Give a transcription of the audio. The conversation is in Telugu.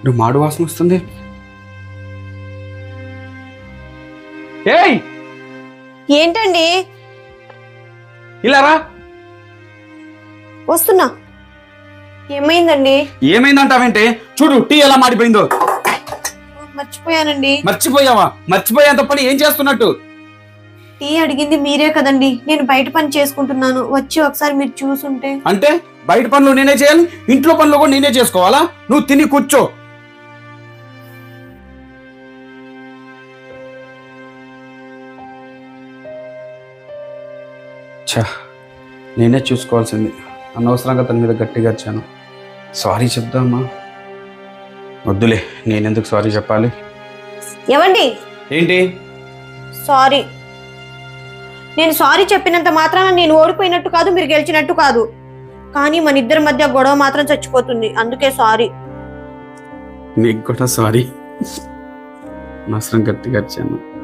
నువ్వు మాడు వాసన వస్తుంది. ఏయ్ ఏంటండి? ఇలా రా. వస్తున్నా. ఏమైందండి? ఏమైందంటావేంటి? చూడు టీ ఎలా మాడిపోయిందో. మర్చిపోయానండి. మర్చిపోయావా? మర్చిపోయేంత పని ఏం చేస్తున్నట్టు? టీ అడిగింది మీరే కదండి. నేను బయట పని చేసుకుంటున్నాను. వచ్చి ఒకసారి మీరు చూసుంటే. అంటే బయట పనులు నేనే చేయాలి, ఇంట్లో పనులు కూడా నేనే చేసుకోవాలా? నువ్వు తిని కూర్చో. నేనే చూసుకోవాల్సింది. అనవసరంగా తన మీద గట్టిగా వచ్చాను. సారీ చెప్దామా? వద్దులే, నేనెందుకు సారీ చెప్పాలి? ఏవండి? ఏంటి సారీ? నేను సారీ చెప్పినంత మాత్రాన నేను ఓడిపోయినట్టు కాదు, మీరు గెలిచినట్టు కాదు. కానీ మన ఇద్దరి మధ్య గొడవ మాత్రం చచ్చిపోతుంది. అందుకే సారీ. నీకు కూడా సారీ. అనవసరం గట్టిగా వచ్చాను.